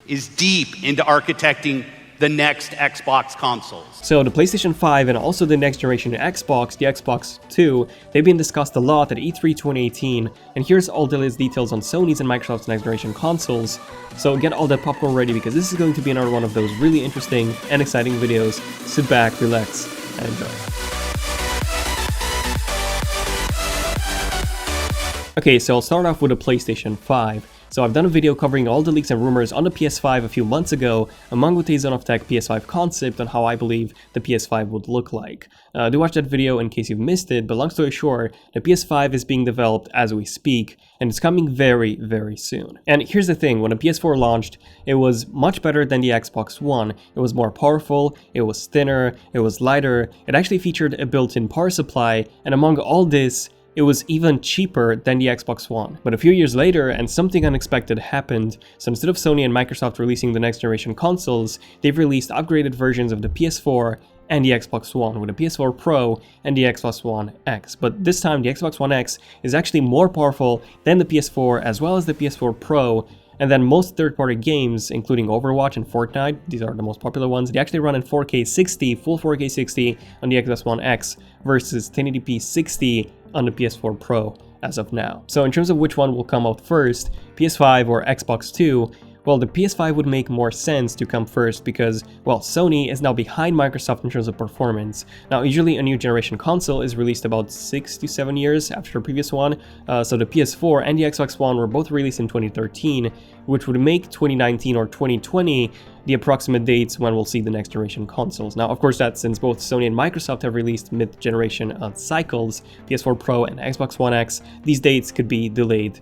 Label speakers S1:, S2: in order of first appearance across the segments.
S1: is deep into architecting the next Xbox consoles.
S2: So the PlayStation 5 and also the next generation Xbox, the Xbox 2, they've been discussed a lot at E3 2018, and here's all the latest details on Sony's and Microsoft's next generation consoles. So get all that popcorn ready because this is going to be another one of those really interesting and exciting videos. Sit back, relax, and enjoy. Okay, so I'll start off with the PlayStation 5. So I've done a video covering all the leaks and rumors on the PS5 a few months ago, among with a Zone of Tech PS5 concept on how I believe the PS5 would look like. Do watch that video in case you've missed it, but long story short, the PS5 is being developed as we speak, and it's coming very, very soon. And here's the thing, when the PS4 launched, it was much better than the Xbox One. It was more powerful, it was thinner, it was lighter, it actually featured a built-in power supply, and among all this, it was even cheaper than the Xbox One. But a few years later, and something unexpected happened, so instead of Sony and Microsoft releasing the next generation consoles, they've released upgraded versions of the PS4 and the Xbox One, with the PS4 Pro and the Xbox One X. But this time, the Xbox One X is actually more powerful than the PS4 as well as the PS4 Pro, and then most third-party games, including Overwatch and Fortnite, these are the most popular ones, they actually run in 4K 60, full 4K 60 on the Xbox One X versus 1080p 60 on the PS4 Pro as of now. So in terms of which one will come out first, PS5 or Xbox 2, well, the PS5 would make more sense to come first because, well, Sony is now behind Microsoft in terms of performance. Now, usually a new generation console is released about 6 to 7 years after the previous one, so the PS4 and the Xbox One were both released in 2013, which would make 2019 or 2020 the approximate dates when we'll see the next generation consoles. Now, of course, that's since both Sony and Microsoft have released mid-generation cycles, PS4 Pro and Xbox One X, these dates could be delayed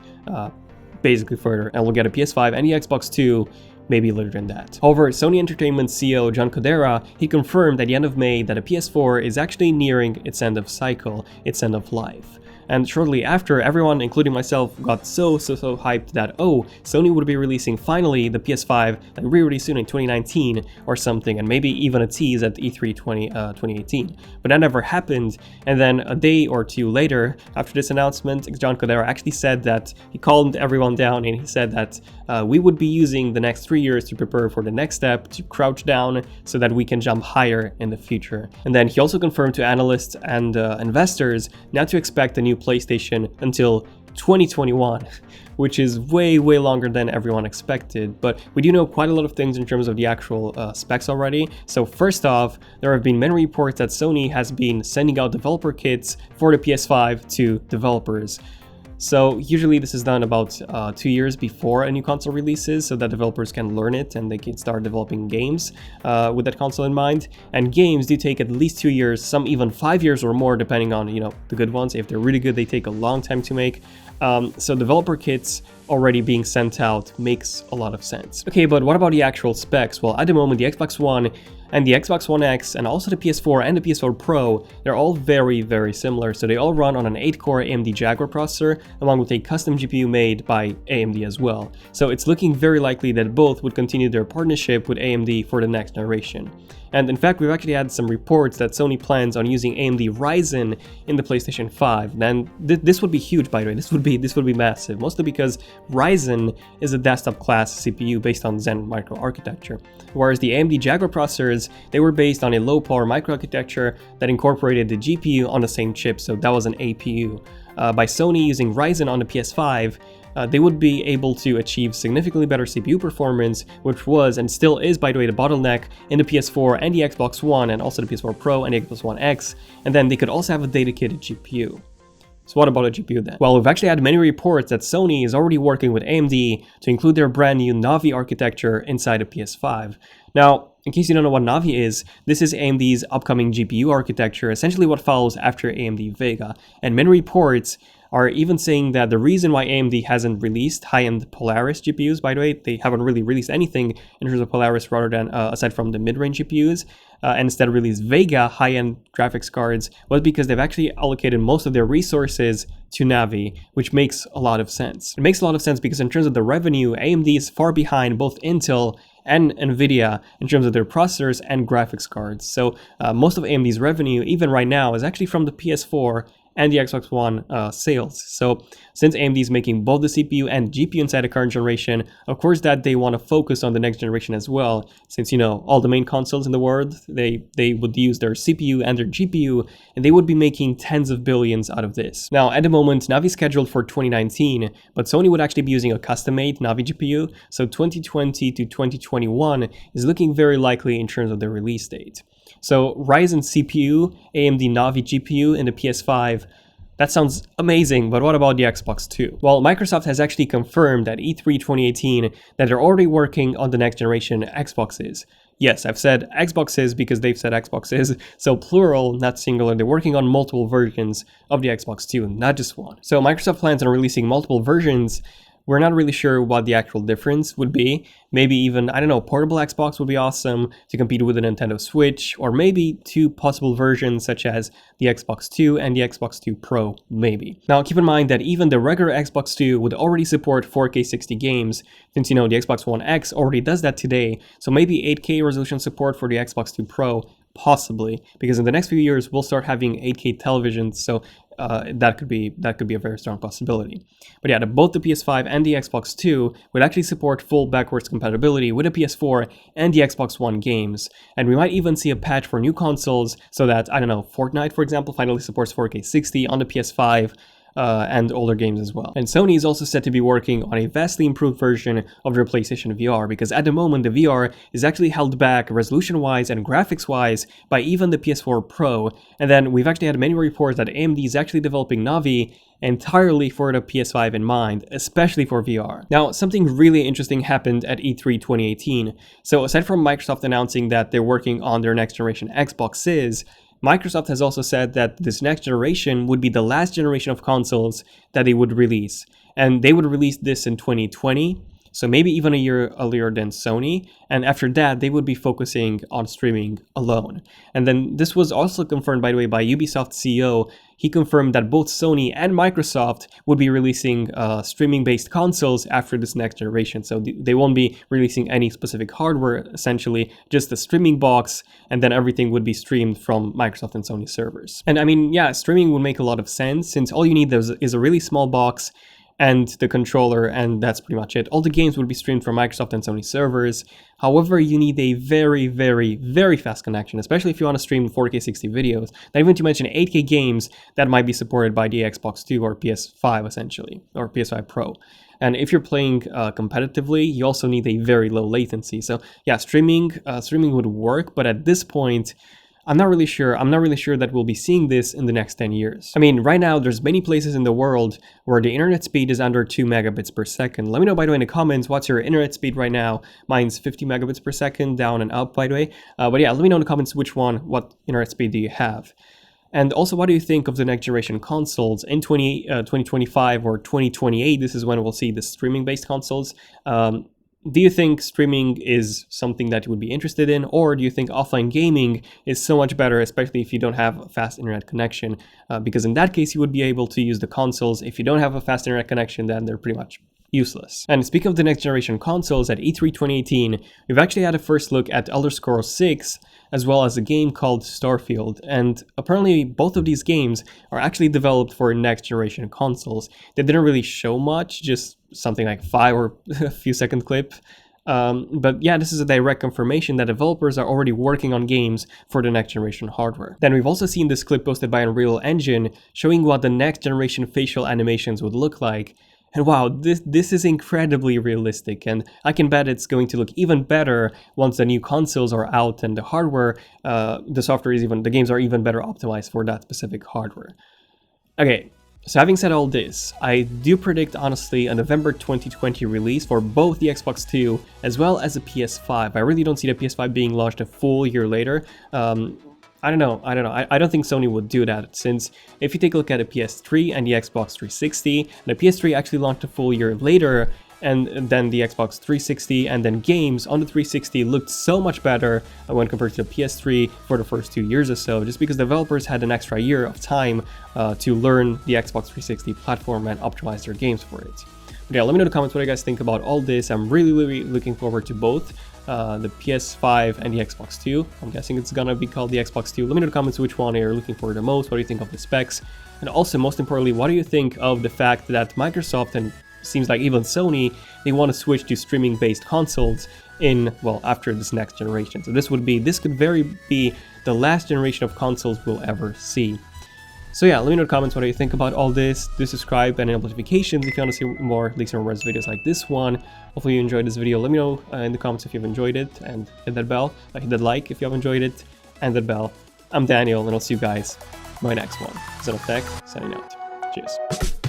S2: basically further, and we'll get a PS5 and the Xbox 2 maybe later than that. However, Sony Entertainment CEO John Codera, he confirmed at the end of May that a PS4 is actually nearing its end of cycle, its end of life. And shortly after, everyone, including myself, got so hyped that, oh, Sony would be releasing finally the PS5 that we released soon in 2019 or something, and maybe even a tease at E3 2018. But that never happened, and then a day or two later, after this announcement, John Codera actually said that he calmed everyone down and he said that we would be using the next 3 years to prepare for the next step, to crouch down so that we can jump higher in the future. And then he also confirmed to analysts and investors not to expect a new PlayStation until 2021, which is way longer than everyone expected. But we do know quite a lot of things in terms of the actual specs already. So first off, there have been many reports that Sony has been sending out developer kits for the PS5 to developers. So usually this is done about 2 years before a new console releases so that developers can learn it and they can start developing games with that console in mind. And games do take at least 2 years, some even 5 years or more depending on, you know, the good ones. If they're really good, they take a long time to make. So developer kits already being sent out makes a lot of sense. Okay, but what about the actual specs? Well, at the moment, the Xbox One and the Xbox One X and also the PS4 and the PS4 Pro, they're all very similar. So they all run on an 8-core AMD Jaguar processor along with a custom GPU made by AMD as well. So it's looking very likely that both would continue their partnership with AMD for the next generation. And in fact, we've actually had some reports that Sony plans on using AMD Ryzen in the PlayStation 5. And this would be huge, by the way. This would be massive, mostly because Ryzen is a desktop class CPU based on Zen microarchitecture, whereas the AMD Jaguar processors, they were based on a low power microarchitecture that incorporated the GPU on the same chip, so that was an APU. By Sony using Ryzen on the PS5, they would be able to achieve significantly better CPU performance, which was and still is, by the way, the bottleneck in the PS4 and the Xbox One and also the PS4 Pro and the Xbox One X, and then they could also have a dedicated GPU. So what about a GPU then? Well, we've actually had many reports that Sony is already working with AMD to include their brand new Navi architecture inside the PS5. Now, in case you don't know what Navi is, this is AMD's upcoming GPU architecture, essentially what follows after AMD Vega, and many reports are even saying that the reason why AMD hasn't released high-end Polaris GPUs, by the way, they haven't really released anything in terms of Polaris rather than aside from the mid-range GPUs, and instead released Vega high-end graphics cards, was because they've actually allocated most of their resources to Navi, which makes a lot of sense. It makes a lot of sense because in terms of the revenue, AMD is far behind both Intel and Nvidia in terms of their processors and graphics cards. So most of AMD's revenue, even right now, is actually from the PS4 and the Xbox One sales. So since AMD is making both the CPU and GPU inside the current generation, of course that they want to focus on the next generation as well, since, you know, all the main consoles in the world, they would use their CPU and their GPU, and they would be making tens of billions out of this. Now, at the moment, Navi is scheduled for 2019, but Sony would actually be using a custom-made Navi GPU, so 2020 to 2021 is looking very likely in terms of the release date. So Ryzen CPU, AMD Navi GPU in the PS5, that sounds amazing, but what about the Xbox 2? Well, Microsoft has actually confirmed at E3 2018 that they're already working on the next generation Xboxes. Yes, I've said Xboxes because they've said Xboxes, so plural, not singular. They're working on multiple versions of the Xbox 2, not just one. So Microsoft plans on releasing multiple versions. We're not really sure what the actual difference would be. Maybe even, I don't know, portable Xbox would be awesome to compete with the Nintendo Switch, or maybe two possible versions such as the Xbox 2 and the Xbox 2 Pro, maybe. Now keep in mind that even the regular Xbox 2 would already support 4K 60 games, since, you know, the Xbox One X already does that today, so maybe 8K resolution support for the Xbox 2 Pro, possibly, because in the next few years we'll start having 8K televisions, so that could be a very strong possibility. But yeah, both the PS5 and the Xbox 2 would actually support full backwards compatibility with the PS4 and the Xbox One games, and we might even see a patch for new consoles so that, I don't know, Fortnite, for example, finally supports 4K 60 on the PS5, and older games as well. And Sony is also said to be working on a vastly improved version of their PlayStation VR, because at the moment the VR is actually held back resolution-wise and graphics-wise by even the PS4 Pro, and then we've actually had many reports that AMD is actually developing Navi entirely for the PS5 in mind, especially for VR. Now, something really interesting happened at E3 2018. So aside from Microsoft announcing that they're working on their next generation Xboxes, Microsoft has also said that this next generation would be the last generation of consoles that they would release. And they would release this in 2020, so maybe even a year earlier than Sony. And after that, they would be focusing on streaming alone. And then this was also confirmed, by the way, by Ubisoft CEO. He confirmed that both Sony and Microsoft would be releasing streaming-based consoles after this next generation. So they won't be releasing any specific hardware, essentially, just the streaming box, and then everything would be streamed from Microsoft and Sony servers. And I mean, yeah, streaming would make a lot of sense, since all you need is a really small box and the controller, and that's pretty much it. All the games would be streamed from Microsoft and Sony servers. However, you need a very, very, very fast connection, especially if you want to stream 4K 60 videos. Not even to mention 8K games that might be supported by the Xbox 2 or PS5, essentially, or PS5 Pro. And if you're playing competitively, you also need a very low latency. So yeah, streaming would work, but at this point, I'm not really sure that we'll be seeing this in the next 10 years. I mean, right now, there's many places in the world where the internet speed is under 2 megabits per second. Let me know, by the way, in the comments, what's your internet speed right now? Mine's 50 megabits per second, down and up, by the way. But yeah, let me know in the comments what internet speed do you have? And also, what do you think of the next generation consoles in 2025 or 2028? This is when we'll see the streaming-based consoles. Do you think streaming is something that you would be interested in, or do you think offline gaming is so much better, especially if you don't have a fast internet connection? Because in that case, you would be able to use the consoles. If you don't have a fast internet connection, then they're pretty much useless. And speaking of the next generation consoles, at E3 2018, we've actually had a first look at Elder Scrolls 6, as well as a game called Starfield, and apparently both of these games are actually developed for next generation consoles. They didn't really show much, just something like 5 or a few second clip. But yeah, this is a direct confirmation that developers are already working on games for the next generation hardware. Then we've also seen this clip posted by Unreal Engine showing what the next generation facial animations would look like. And wow, this is incredibly realistic, and I can bet it's going to look even better once the new consoles are out and the hardware, the games are even better optimized for that specific hardware. Okay, so having said all this, I do predict, honestly, a November 2020 release for both the Xbox 2 as well as the PS5. I really don't see the PS5 being launched a full year later. I don't know. I don't think Sony would do that, since if you take a look at the PS3 and the Xbox 360, the PS3 actually launched a full year later, and then the Xbox 360 and then games on the 360 looked so much better when compared to the PS3 for the first 2 years or so, just because developers had an extra year of time to learn the Xbox 360 platform and optimize their games for it. But yeah, let me know in the comments what you guys think about all this. I'm really looking forward to both the PS5 and the Xbox 2. I'm guessing it's gonna be called the Xbox 2. Let me know in the comments which one you're looking for the most. What do you think of the specs? And also, most importantly, what do you think of the fact that Microsoft and seems like even Sony, they want to switch to streaming-based consoles after this next generation. So this could very be the last generation of consoles we'll ever see. So yeah, let me know in the comments what you think about all this. Do subscribe and enable notifications if you want to see more leaks and rumors videos like this one. Hopefully you enjoyed this video. Let me know in the comments if you've enjoyed it, and hit that bell, hit that like if you have enjoyed it, and that bell. I'm Daniel, and I'll see you guys in my next one. Zen of Tech, signing out. Cheers.